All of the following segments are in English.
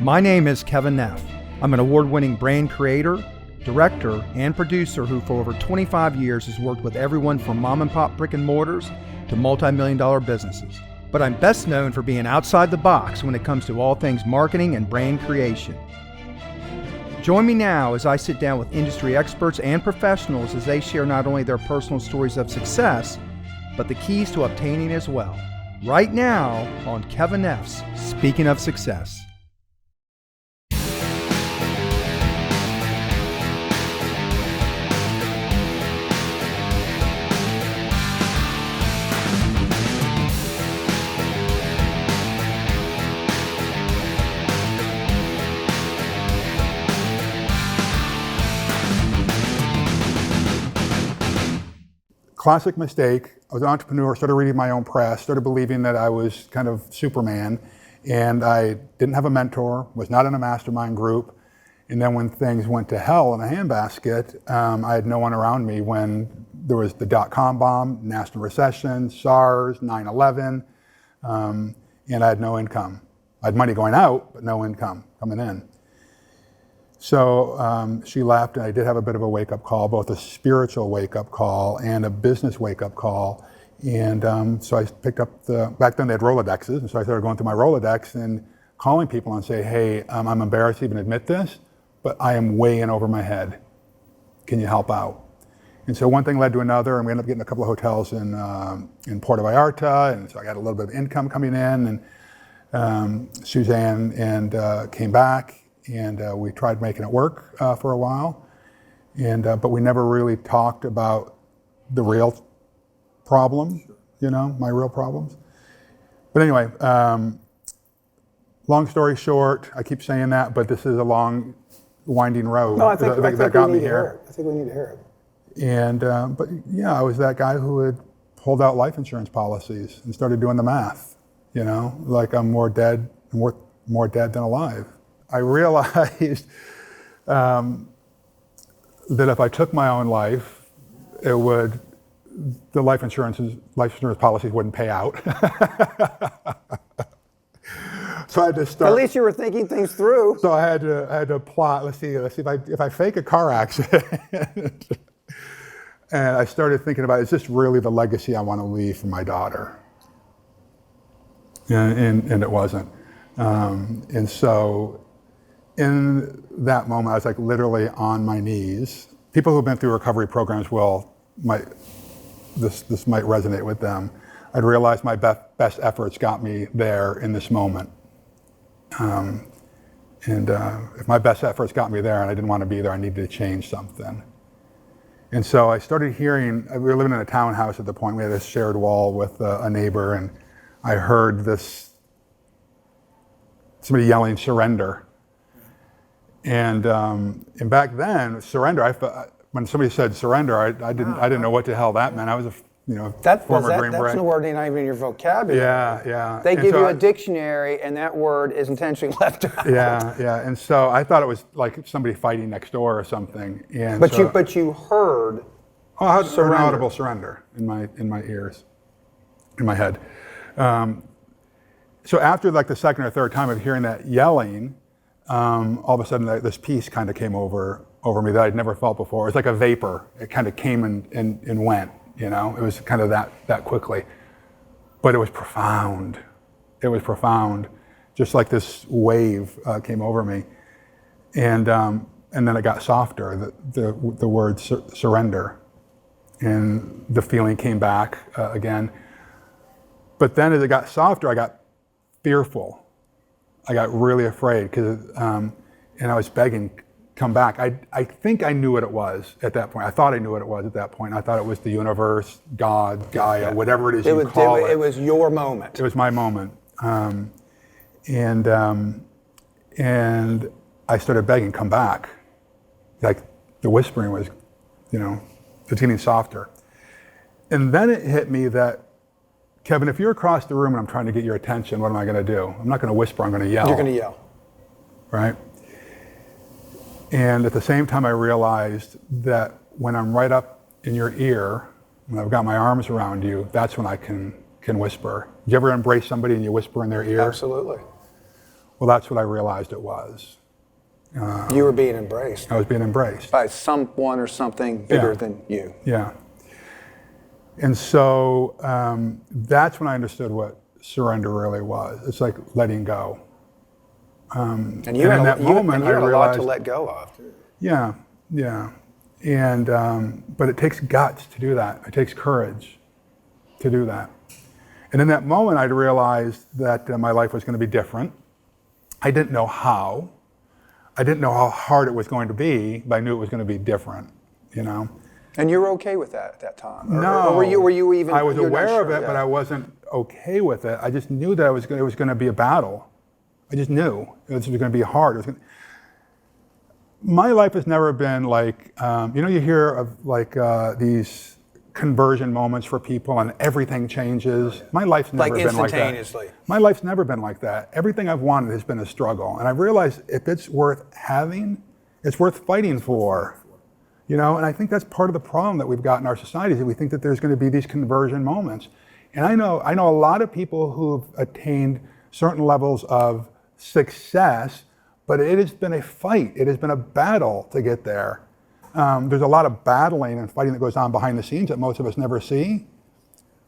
My name is Kevin Neff. I'm an award-winning brand creator, director, and producer who for over 25 years has worked with everyone from mom and pop brick and mortars to multi-million-dollar businesses. But I'm best known for being outside the box when it comes to all things marketing and brand creation. Join me now as I sit down with industry experts and professionals as they share not only their personal stories of success, but the keys to obtaining as well. Right now on Kevin Neff's Speaking of Success. Classic mistake. I was an entrepreneur, started reading my own press, started believing that I was kind of Superman, and I didn't have a mentor, was not in a mastermind group. And then when things went to hell in a handbasket, I had no one around me when there was the dot-com bomb, national recession, SARS, 9/11, and I had no income. I had money going out, but no income coming in. So she left, and I did have a bit of a wake-up call, both a spiritual wake-up call and a business wake-up call. And so I picked up back then they had Rolodexes, and so I started going through my Rolodex and calling people and say, hey, I'm embarrassed to even admit this, but I am way in over my head. Can you help out? And so one thing led to another, and we ended up getting a couple of hotels in Puerto Vallarta, and so I got a little bit of income coming in, and Suzanne came back. And we tried making it work for a while, but we never really talked about the real problem, my real problems. But anyway, long story short, I keep saying that, but this is a long, winding road that got me here. I think we need to hear it. And but yeah, I was that guy who had pulled out life insurance policies and started doing the math. Like I'm more dead than alive. I realized that if I took my own life, the life insurance policies wouldn't pay out. So I had to start. At least you were thinking things through. So I had to plot. Let's see if I fake a car accident, and I started thinking about, is this really the legacy I want to leave for my daughter? And it wasn't. And so. In that moment, I was like literally on my knees. People who've been through recovery programs this might resonate with them. I'd realized my best efforts got me there in this moment. If my best efforts got me there and I didn't want to be there, I needed to change something. And so I started hearing, we were living in a townhouse at the point, we had a shared wall with a neighbor, and I heard somebody yelling, surrender. And back then, surrender. When somebody said surrender, I didn't know what the hell that meant. I was former Green Beret. That's a word not even in your vocabulary. Yeah. They give you a dictionary, and that word is intentionally left out. Yeah. And so I thought it was like somebody fighting next door or something. And but you heard. Oh, I heard an audible surrender in my ears, in my head. So after like the second or third time of hearing that yelling. All of a sudden this peace kind of came over me that I'd never felt before. It was like a vapor. It kind of came and went, It was kind of that quickly. But it was profound. It was profound. Just like this wave came over me. And then it got softer, the word surrender. And the feeling came back again. But then as it got softer, I got fearful. I got really afraid because, and I was begging, come back. I think I knew what it was at that point. I thought I knew what it was at that point. I thought it was the universe, God, Gaia, whatever it is you call it. It was your moment. It was my moment. And I started begging, come back. Like the whispering was, it's getting softer. And then it hit me that, Kevin, if you're across the room and I'm trying to get your attention, what am I going to do? I'm not going to whisper, I'm going to yell. You're going to yell. Right? And at the same time, I realized that when I'm right up in your ear, when I've got my arms around you, that's when I can whisper. Do you ever embrace somebody and you whisper in their ear? Absolutely. Well, that's what I realized it was. You were being embraced I was being embraced. by someone or something bigger than you. Yeah. And so that's when I understood what surrender really was. It's like letting go. And in that moment, you had I a lot realized, to let go of. yeah, yeah. And, but it takes guts to do that. It takes courage to do that. And in that moment, I realized that my life was going to be different. I didn't know how. I didn't know how hard it was going to be, but I knew it was going to be different, you know? And you were okay with that at that time? No. Or were you even? I was you were not aware of sure, it, yeah. but I wasn't okay with it. I just knew that it was going to be a battle. I just knew it was going to be hard. My life has never been like, you hear of like these conversion moments for people and everything changes. My life's never been like that. Instantaneously. My life's never been like that. Everything I've wanted has been a struggle. And I've realized if it's worth having, it's worth fighting for. And I think that's part of the problem that we've got in our society is that we think that there's going to be these conversion moments. And I know a lot of people who've attained certain levels of success, but it has been a fight. It has been a battle to get there. There's a lot of battling and fighting that goes on behind the scenes that most of us never see.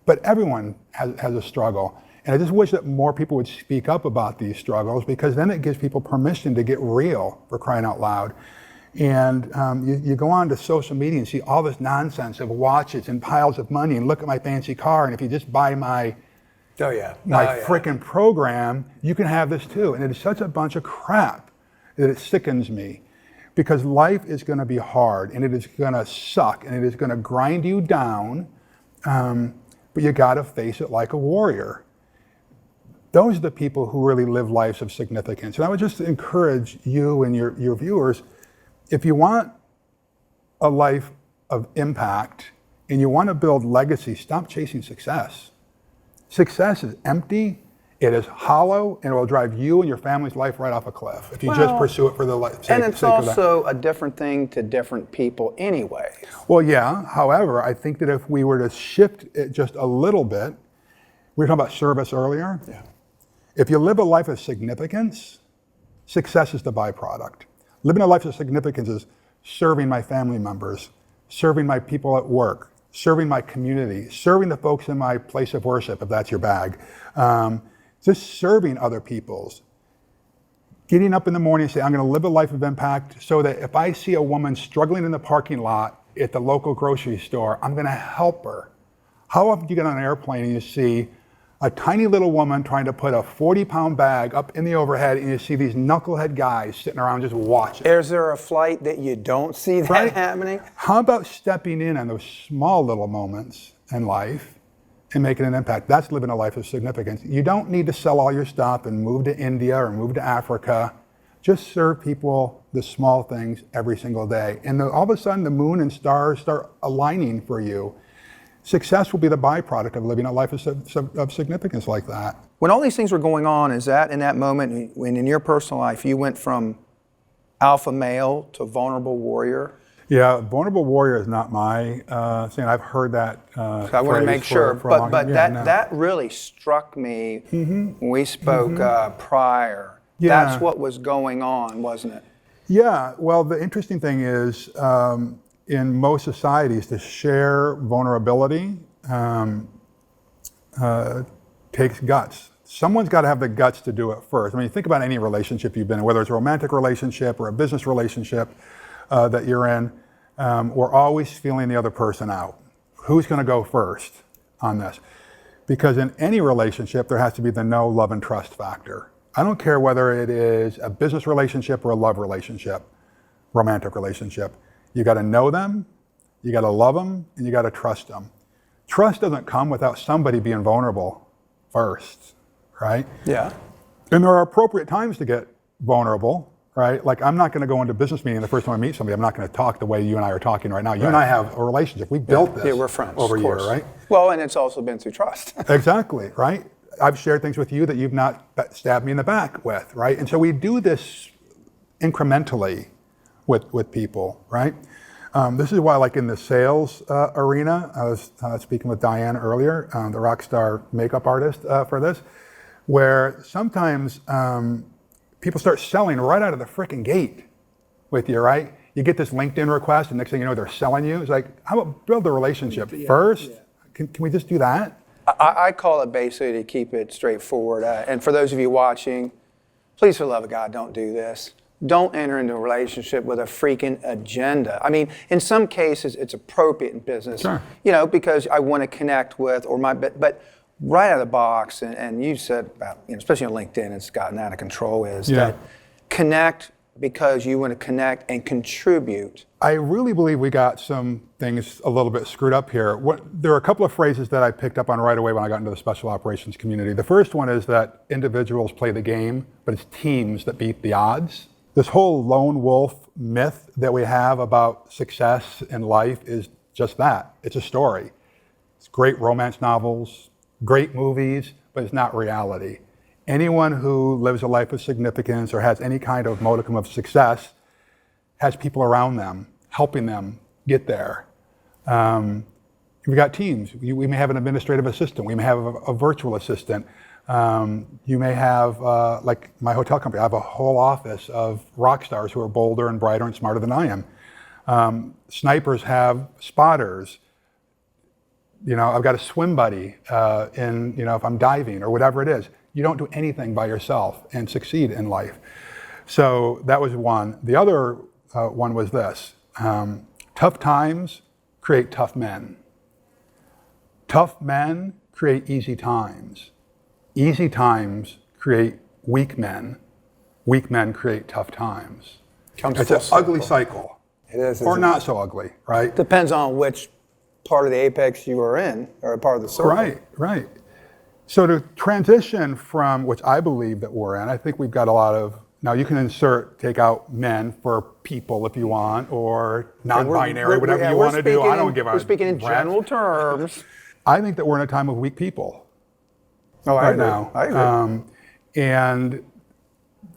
But everyone has a struggle. And I just wish that more people would speak up about these struggles because then it gives people permission to get real, for crying out loud. And you go on to social media and see all this nonsense of watches and piles of money and look at my fancy car. And if you just buy my frickin' program, you can have this too. And it is such a bunch of crap that it sickens me. Because life is going to be hard, and it is going to suck, and it is going to grind you down, but you got to face it like a warrior. Those are the people who really live lives of significance. And I would just encourage you and your viewers, if you want a life of impact, and you want to build legacy, stop chasing success. Success is empty. It is hollow, and it will drive you and your family's life right off a cliff if you just pursue it for the sake of that. And it's also a different thing to different people anyway. Well, yeah. However, I think that if we were to shift it just a little bit, we were talking about service earlier. Yeah. If you live a life of significance, success is the byproduct. Living a life of significance is serving my family members, serving my people at work, serving my community, serving the folks in my place of worship, if that's your bag. Just serving other people's. Getting up in the morning and saying, I'm going to live a life of impact so that if I see a woman struggling in the parking lot at the local grocery store, I'm going to help her. How often do you get on an airplane and you see a tiny little woman trying to put a 40-pound bag up in the overhead and you see these knucklehead guys sitting around just watching? Is there a flight that you don't see that happening? How about stepping in on those small little moments in life and making an impact? That's living a life of significance. You don't need to sell all your stuff and move to India or move to Africa. Just serve people the small things every single day. And all of a sudden the moon and stars start aligning for you. Success will be the byproduct of living a life of significance like that. When all these things were going on, is that in that moment, when in your personal life, you went from alpha male to vulnerable warrior? Yeah, vulnerable warrior is not my thing. I've heard that. So I want to make sure, but that really struck me when we spoke prior. Yeah. That's what was going on, wasn't it? Yeah. Well, the interesting thing is, in most societies, to share vulnerability takes guts. Someone's got to have the guts to do it first. I mean, think about any relationship you've been in, whether it's a romantic relationship or a business relationship that you're in. We're always feeling the other person out. Who's going to go first on this? Because in any relationship, there has to be the know, love, and trust factor. I don't care whether it is a business relationship or a love relationship, romantic relationship. You got to know them, you got to love them, and you got to trust them. Trust doesn't come without somebody being vulnerable first, right? Yeah. And there are appropriate times to get vulnerable, right? Like, I'm not going to go into a business meeting the first time I meet somebody. I'm not going to talk the way you and I are talking right now. You and I have a relationship. We built this we're friends, over of years, course. right? Well, and it's also been through trust. Exactly, right? I've shared things with you that you've not stabbed me in the back with, right? And so we do this incrementally with people, right? This is why, like in the sales arena, I was speaking with Diane earlier, the rock star makeup artist for this, where sometimes people start selling right out of the freaking gate with you, right? You get this LinkedIn request, and next thing you know, they're selling you. It's like, how about build the relationship first? Can we just do that? I call it basically to keep it straightforward. And for those of you watching, please, for the love of God, don't do this. Don't enter into a relationship with a freaking agenda. I mean, in some cases, it's appropriate in business, Sure. Because I want to connect with, but right out of the box, and you said about, especially on LinkedIn, it's gotten out of control, is that connect because you want to connect and contribute. I really believe we got some things a little bit screwed up here. There are a couple of phrases that I picked up on right away when I got into the special operations community. The first one is that individuals play the game, but it's teams that beat the odds. This whole lone wolf myth that we have about success in life is just that. It's a story. It's great romance novels, great movies, but it's not reality. Anyone who lives a life of significance or has any kind of modicum of success has people around them, helping them get there. We've got teams. We may have an administrative assistant. We may have a virtual assistant. You may have, like my hotel company, I have a whole office of rock stars who are bolder and brighter and smarter than I am. Snipers have spotters. I've got a swim buddy if I'm diving or whatever it is. You don't do anything by yourself and succeed in life. So that was one. The other one was this. Tough times create tough men. Tough men create easy times. Easy times create weak men. Weak men create tough times. It's an ugly cycle. It is. Or not so ugly, right? Depends on which part of the apex you are in, or part of the circle. Right. So to transition from, which I believe that we're in, I think we've got a lot of, now you can take out men for people if you want, or non-binary, whatever you want to do. I don't give a We're speaking in general terms. I think that we're in a time of weak people. I agree. Now. I agree. And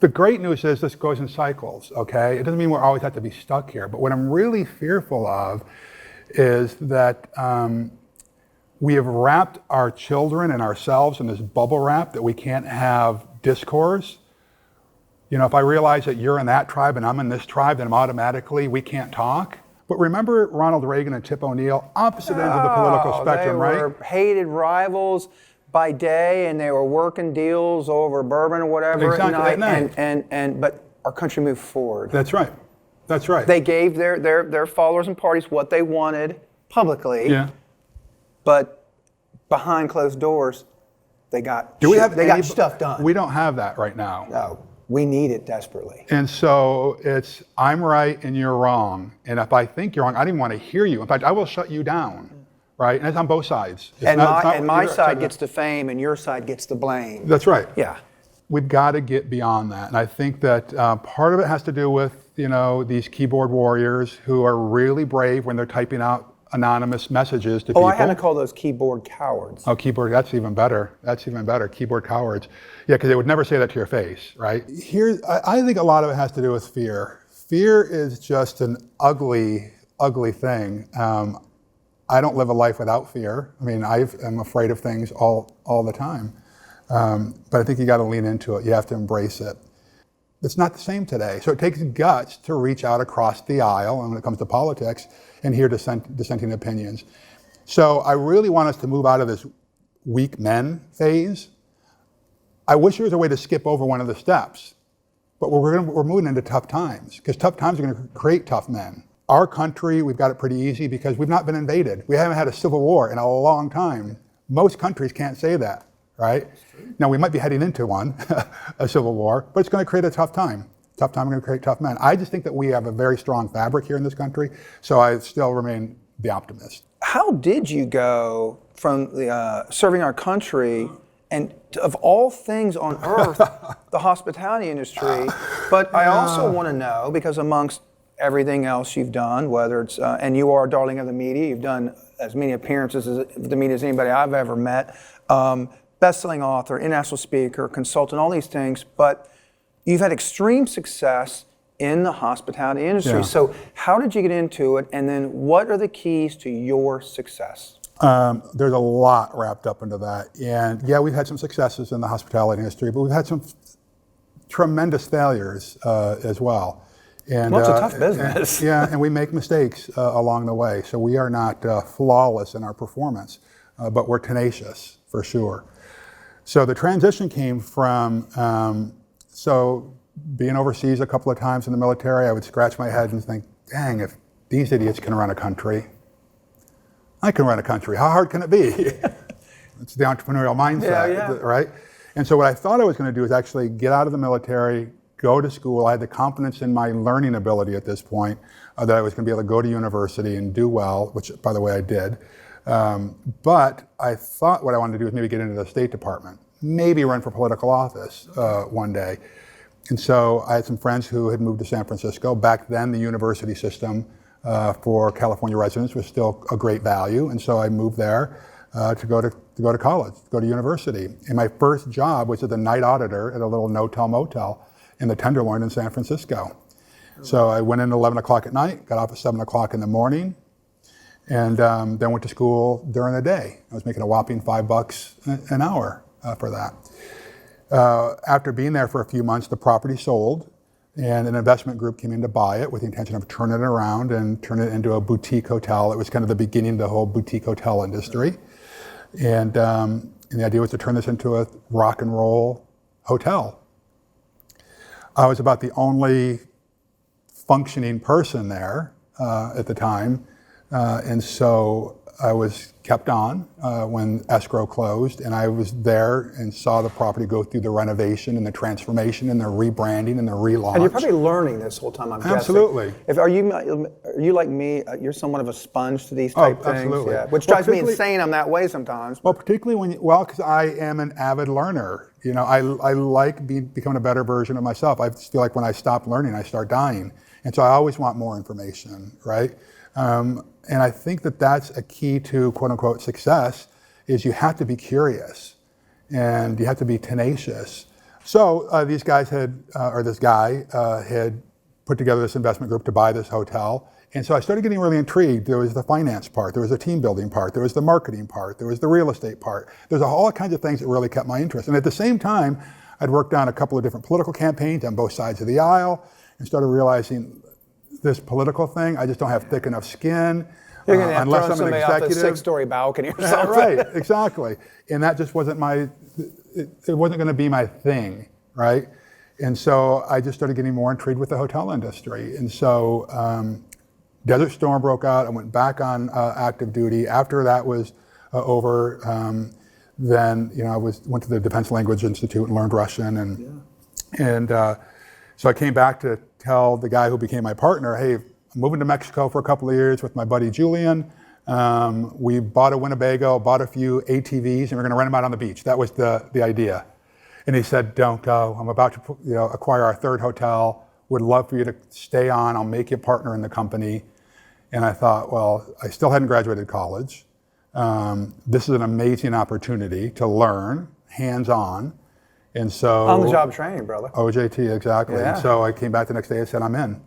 the great news is this goes in cycles, okay? It doesn't mean we always have to be stuck here, but what I'm really fearful of is that we have wrapped our children and ourselves in this bubble wrap that we can't have discourse. If I realize that you're in that tribe and I'm in this tribe, then we can't talk. But remember Ronald Reagan and Tip O'Neill, opposite ends of the political spectrum, right? They were hated rivals by day, and they were working deals over bourbon or whatever at night. But our country moved forward. That's right. They gave their followers and parties what they wanted publicly. Yeah. But behind closed doors, they got stuff done. We don't have that right now. No, we need it desperately. And so it's I'm right and you're wrong. And if I think you're wrong, I don't even want to hear you. In fact, I will shut you down. Right? And it's on both sides. My side gets the fame and your side gets the blame. That's right. Yeah. We've got to get beyond that. And I think that part of it has to do with, these keyboard warriors who are really brave when they're typing out anonymous messages to people. I had to call those keyboard cowards. Oh, keyboard, that's even better. Keyboard cowards. Yeah, because they would never say that to your face, right? I think a lot of it has to do with fear. Fear is just an ugly, ugly thing. I don't live a life without fear. I mean, I'm afraid of things all the time. But I think you got to lean into it. You have to embrace it. It's not the same today. So it takes guts to reach out across the aisle, and when it comes to politics, and hear dissenting opinions. So I really want us to move out of this weak men phase. I wish there was a way to skip over one of the steps, but we're moving into tough times, because tough times are going to create tough men. Our country, we've got it pretty easy because we've not been invaded. We haven't had a civil war in a long time. Most countries can't say that, right? Now, we might be heading into one, a civil war, but it's going to create a tough time. Tough time, going to create tough men. I just think that we have a very strong fabric here in this country, so I still remain the optimist. How did you go from serving our country and of all things on earth, the hospitality industry, but I also want to know, because amongst everything else you've done, whether it's, and you are a darling of the media, you've done as many appearances of the media as anybody I've ever met, best-selling author, international speaker, consultant, all these things, but you've had extreme success in the hospitality industry. Yeah. So how did you get into it, and then what are the keys to your success? There's a lot wrapped up into that, and yeah, we've had some successes in the hospitality industry, but we've had some tremendous failures as well. And, well, it's a tough business. And we make mistakes along the way. So we are not flawless in our performance, but we're tenacious for sure. So the transition came from, being overseas a couple of times in the military, I would scratch my head and think, dang, if these idiots can run a country, I can run a country. How hard can it be? It's the entrepreneurial mindset, right? And so what I thought I was going to do is actually get out of the military, go to school. I had the confidence in my learning ability at this point that I was going to be able to go to university and do well, which, by the way, I did. But I thought what I wanted to do was maybe get into the State Department, maybe run for political office one day. And so I had some friends who had moved to San Francisco. Back then, the university system for California residents was still a great value. And so I moved there to go to college, to go to university. And my first job was as a night auditor at a little no-tell motel in the Tenderloin in San Francisco. So I went in at 11 o'clock at night, got off at 7 o'clock in the morning, and then went to school during the day. I was making a whopping $5 an hour for that. After being there for a few months, the property sold, and an investment group came in to buy it with the intention of turning it around and turn it into a boutique hotel. It was kind of the beginning of the whole boutique hotel industry. And the idea was to turn this into a rock and roll hotel. I was about the only functioning person there at the time. And so I was kept on when escrow closed, and I was there and saw the property go through the renovation and the transformation and the rebranding and the relaunch. And you're probably learning this whole time, I'm guessing. Absolutely. Are you like me? You're somewhat of a sponge to these type things? Absolutely. Yeah. Which drives me insane. I'm that way sometimes. Well, particularly because I am an avid learner. You know, I like becoming a better version of myself. I feel like when I stop learning, I start dying. And so I always want more information, right? And I think that that's a key to quote unquote success, is you have to be curious and you have to be tenacious. So this guy had put together this investment group to buy this hotel. And so I started getting really intrigued. There was the finance part, there was the team building part, there was the marketing part, there was the real estate part. There's all kinds of things that really kept my interest. And at the same time, I'd worked on a couple of different political campaigns on both sides of the aisle and started realizing this political thing, I just don't have thick enough skin. You're going to have unless throw I'm an somebody off the executive. 6-story balcony or something. Right, exactly. And that just wasn't it wasn't going to be my thing, right? And so I just started getting more intrigued with the hotel industry. And so Desert Storm broke out. I went back on active duty. After that was over, then I went to the Defense Language Institute and learned Russian. And so I came back to tell the guy who became my partner, hey, I'm moving to Mexico for a couple of years with my buddy Julian. We bought a Winnebago, bought a few ATVs, and we're going to rent them out on the beach. That was the idea. And he said, don't go. I'm about to acquire our third hotel. Would love for you to stay on. I'll make you a partner in the company. And I thought, well, I still hadn't graduated college. This is an amazing opportunity to learn hands-on. And so on-the-job training, brother. OJT, exactly. Yeah. And so I came back the next day and said, I'm in.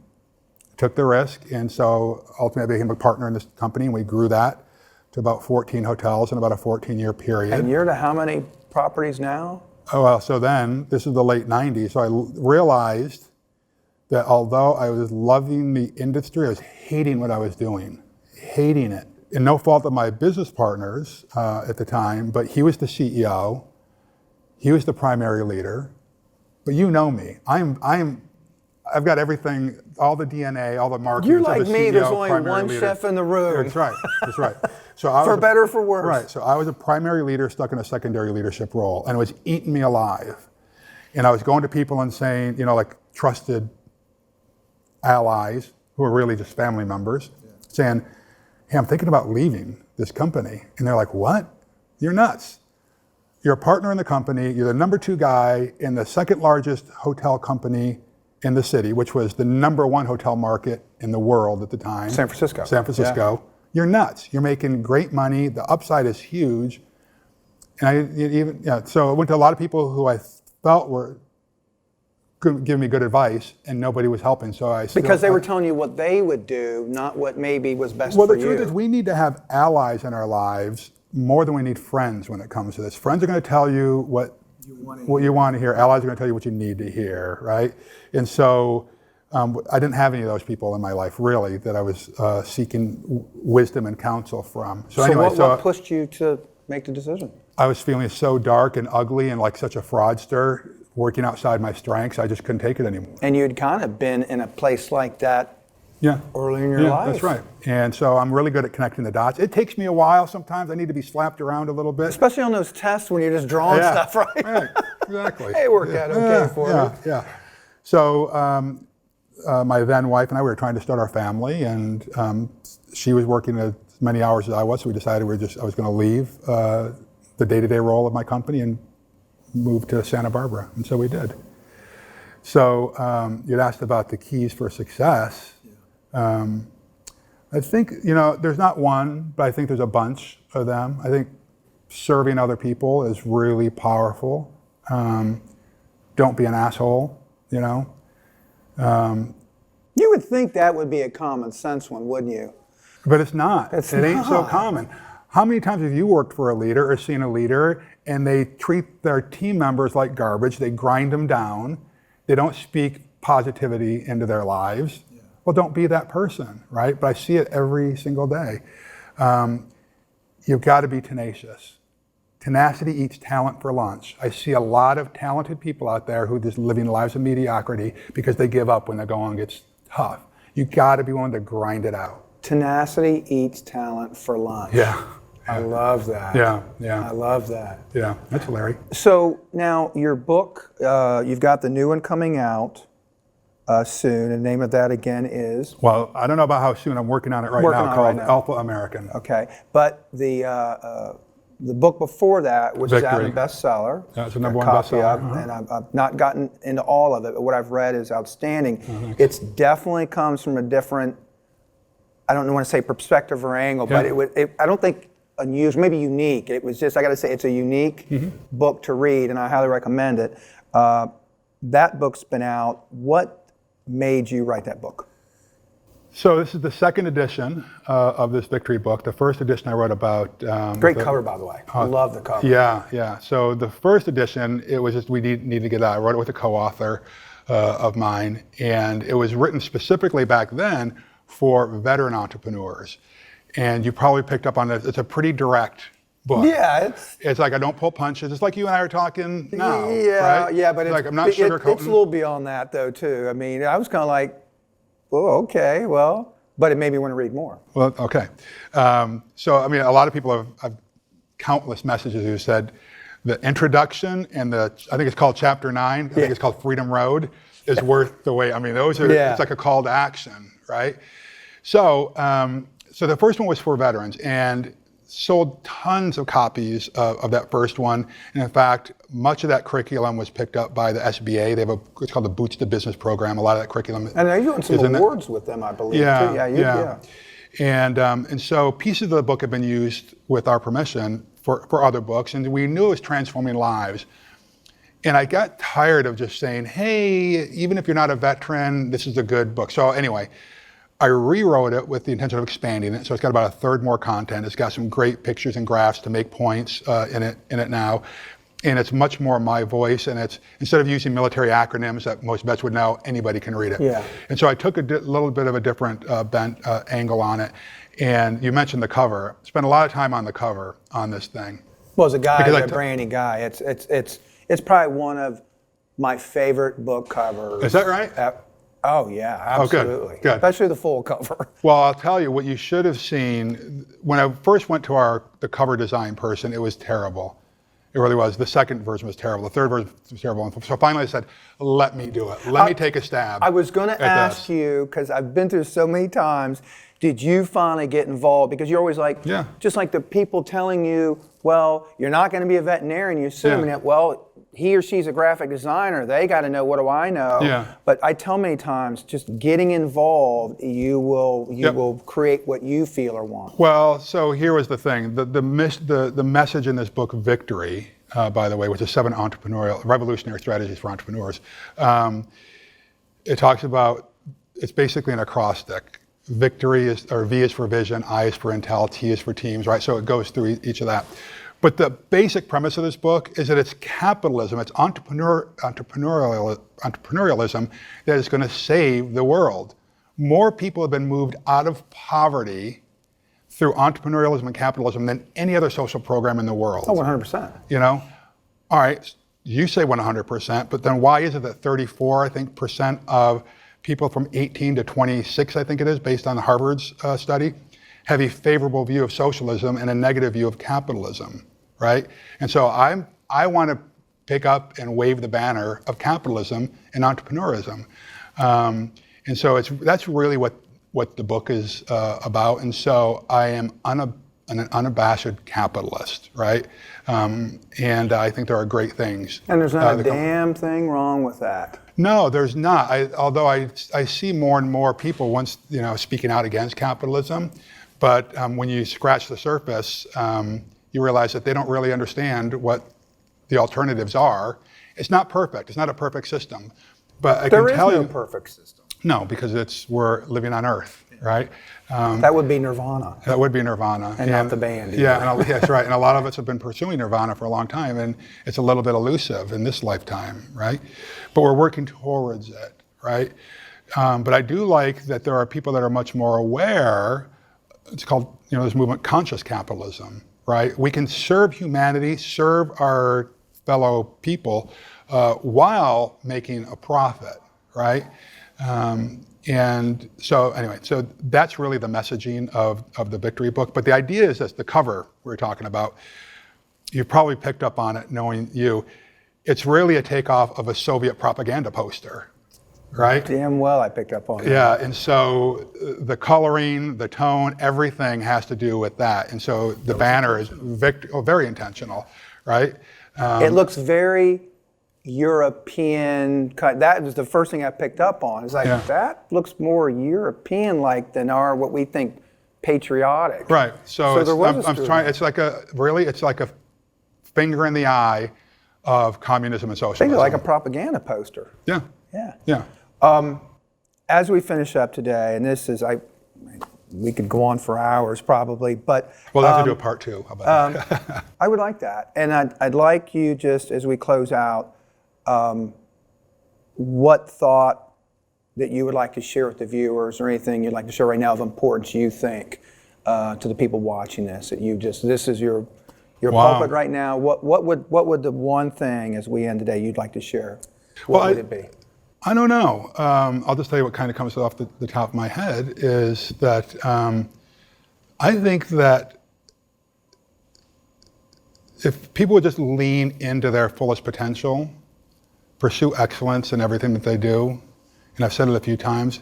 Took the risk, and so ultimately I became a partner in this company, and we grew that to about 14 hotels in about a 14-year period. And you're to how many properties now? Oh, well, so then, this is the late 90s, so I realized that although I was loving the industry, I was hating what I was doing, hating it. And no fault of my business partners at the time, but he was the CEO, he was the primary leader, but you know me, I've got everything, all the DNA, all the marketing. You're like the me, CEO, there's only primary one leader. chef in the room. That's right, that's right. So I For was better or for worse. Right, so I was a primary leader stuck in a secondary leadership role, and it was eating me alive. And I was going to people and saying, like trusted allies who were really just family members, saying, hey, I'm thinking about leaving this company. And they're like, what? You're nuts. You're a partner in the company, you're the number 2 guy in the second largest hotel company in the city, which was the number 1 hotel market in the world at the time. San Francisco. San Francisco. Yeah. You're nuts. You're making great money. The upside is huge. And so I went to a lot of people who I felt were giving me good advice, and nobody was helping. So because they were telling you what they would do, not what maybe was best for you. Well, the truth is, we need to have allies in our lives more than we need friends when it comes to this. Friends are going to tell you what what you want to hear. Allies are going to tell you what you need to hear, right? And so I didn't have any of those people in my life, really, that I was seeking wisdom and counsel from. So anyway, what pushed you to make the decision? I was feeling so dark and ugly and like such a fraudster, working outside my strengths. I just couldn't take it anymore. And you'd kind of been in a place like that early in your life. Yeah, that's right. And so I'm really good at connecting the dots. It takes me a while sometimes. I need to be slapped around a little bit. Especially on those tests when you're just drawing stuff, right? Right, exactly. Hey, it worked out okay for you. Yeah. So my then wife and I, we were trying to start our family, and she was working as many hours as I was, so we decided I was going to leave the day-to-day role of my company and move to Santa Barbara, and so we did. So you'd asked about the keys for success. I think, there's not one, but I think there's a bunch of them. I think serving other people is really powerful. Don't be an asshole, You would think that would be a common sense one, wouldn't you? But it's not. It ain't so common. How many times have you worked for a leader or seen a leader and they treat their team members like garbage, they grind them down, they don't speak positivity into their lives? Yeah. Well, don't be that person, right? But I see it every single day. You've got to be tenacious. Tenacity eats talent for lunch. I see a lot of talented people out there who are just living lives of mediocrity because they give up when the going gets tough. You've got to be willing to grind it out. Tenacity eats talent for lunch. Yeah. I love that. Yeah. I love that. Yeah, that's Larry. So now your book, you've got the new one coming out soon. And the name of that again is? Well, I don't know about how soon. I'm working on it right now, called Alpha American. Okay, but the book before that, which is out a bestseller. That's the number one bestseller. And I've not gotten into all of it, but what I've read is outstanding. It's definitely comes from a different, I don't want to say perspective or angle, but I don't think unusual, maybe unique. It was just, I got to say, it's a unique book to read, and I highly recommend it. That book's been out. What made you write that book? So this is the second edition of this victory book. The first edition I wrote about... Great cover, by the way. I love the cover. Yeah. So the first edition, it was just, we need to get out. I wrote it with a co-author of mine, and it was written specifically back then for veteran entrepreneurs. And you probably picked up on it. It's a pretty direct book. Yeah, it's like I don't pull punches. It's like you and I are talking now. Yeah, right? Yeah, but it's like I'm not sugarcoating. It's a little beyond that though too. I mean, I was kind of like, oh, okay, well, but it made me want to read more. Well, okay. So I mean, a lot of people have countless messages who said the introduction and I think it's called chapter 9. I think it's called Freedom Road is worth the wait. I mean, those are it's like a call to action, right? So. So the first one was for veterans and sold tons of copies of that first one. And in fact, much of that curriculum was picked up by the SBA. They have it's called the Boots to Business program. A lot of that curriculum. And they're doing some awards with them, I believe, too. Yeah. And so pieces of the book have been used with our permission for other books. And we knew it was transforming lives. And I got tired of just saying, hey, even if you're not a veteran, this is a good book. So anyway, I rewrote it with the intention of expanding it. So it's got about a third more content. It's got some great pictures and graphs to make points in it now. And it's much more my voice. And it's, instead of using military acronyms that most vets would know, anybody can read it. Yeah. And so I took a little bit of a different bent angle on it. And you mentioned the cover. Spent a lot of time on the cover on this thing. Well, as a guy, a brainy guy, it's probably one of my favorite book covers. Is that right? Oh yeah, absolutely. Good. Especially the full cover. Well, I'll tell you what you should have seen. When I first went to the cover design person, it was terrible. It really was. The second version was terrible. The third version was terrible. So finally I said, let me do it. Let me take a stab. I was going to ask you, because I've been through so many times, did you finally get involved? Because you're always like, just like the people telling you, well, you're not going to be a veterinarian, you're assuming that, well, he or she's a graphic designer, they got to know, what do I know? Yeah. But I tell many times, just getting involved, you will create what you feel or want. Well, so here was the thing. The message in this book, Victory, by the way, which is 7 revolutionary strategies for entrepreneurs. It talks about, it's basically an acrostic. Victory V is for vision, I is for intel, T is for teams, right? So it goes through each of that. But the basic premise of this book is that it's capitalism, it's entrepreneurialism that is going to save the world. More people have been moved out of poverty through entrepreneurialism and capitalism than any other social program in the world. Oh, 100%. You know? All right, you say 100%, but then why is it that 34, I think, percent of people from 18 to 26, I think it is, based on Harvard's study, have a favorable view of socialism and a negative view of capitalism, right? And so I want to pick up and wave the banner of capitalism and entrepreneurism. And so that's really what the book is about. And so I am an unabashed capitalist, right? And I think there are great things. And there's not a damn thing wrong with that. No, there's not. Although I see more and more people once, speaking out against capitalism. But when you scratch the surface, you realize that they don't really understand what the alternatives are. It's not perfect. It's not a perfect system. But I can tell you, there is no perfect system. No, because we're living on Earth, right? That would be Nirvana. That would be Nirvana. And not the band. Yeah, that's right. And a lot of us have been pursuing Nirvana for a long time, and it's a little bit elusive in this lifetime, right? But we're working towards it, right? But I do like that there are people that are much more aware. It's called, this movement, conscious capitalism, right? We can serve humanity, serve our fellow people while making a profit, right? And so anyway, so that's really the messaging of the Victory book. But the idea is this, the cover we were talking about, you've probably picked up on it knowing you, it's really a takeoff of a Soviet propaganda poster, right? Damn well I picked up on it. Yeah, and so the coloring, the tone, everything has to do with that. And so the banner is very intentional, right? It looks very European. That was the first thing I picked up on. It's like, that looks more European-like than what we think patriotic. Right. So there was I'm trying. It's like a finger in the eye of communism and socialism. Think of like a propaganda poster. Yeah. Yeah. Yeah. As we finish up today, and this is we could go on for hours probably, but we'll have to do a part 2. How about that? I would like that, and I'd like you, just as we close out, what thought that you would like to share with the viewers, or anything you'd like to share right now of importance you think to the people watching this, that this is your pulpit right now. What would the one thing as we end today you'd like to share? What would it be? I don't know. I'll just tell you what kind of comes off the top of my head is that I think that if people would just lean into their fullest potential, pursue excellence in everything that they do, and I've said it a few times,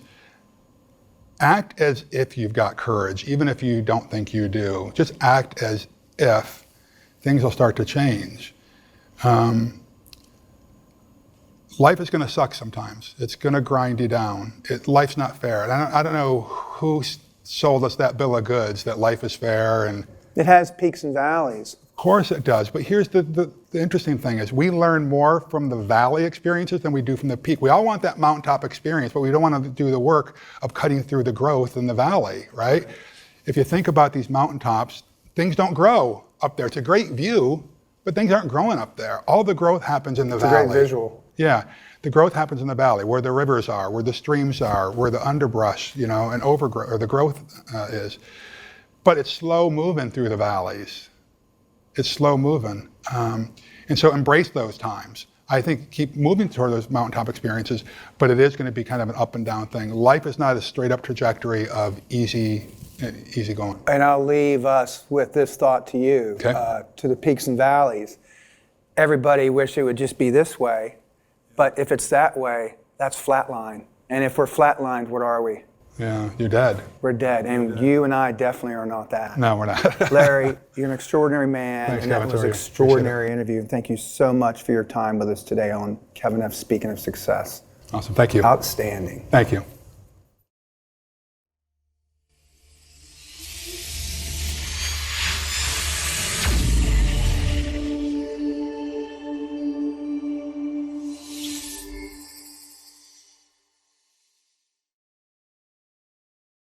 act as if you've got courage, even if you don't think you do. Just act as if things will start to change. Life is going to suck sometimes. It's going to grind you down. Life's not fair. And I don't know who sold us that bill of goods, that life is fair. And it has peaks and valleys. Of course it does. But here's the interesting thing is we learn more from the valley experiences than we do from the peak. We all want that mountaintop experience, but we don't want to do the work of cutting through the growth in the valley, right? If you think about these mountaintops, things don't grow up there. It's a great view, but things aren't growing up there. All the growth happens in the valley. It's a great visual. Yeah, the growth happens in the valley, where the rivers are, where the streams are, where the underbrush, and overgrowth, or the growth is. But it's slow moving through the valleys. It's slow moving. And so embrace those times. I think keep moving toward those mountaintop experiences, but it is going to be kind of an up and down thing. Life is not a straight up trajectory of easy going. And I'll leave us with this thought to you, to the peaks and valleys. Everybody wish it would just be this way. But if it's that way, that's flatline. And if we're flatlined, what are we? Yeah, you're dead. We're dead. And you and I definitely are not that. No, we're not. Larry, you're an extraordinary man. Thanks, and that Kevin, was an extraordinary interview. And thank you so much for your time with us today on Kevin Neff Speaking of Success. Awesome. Thank you. Outstanding. Thank you.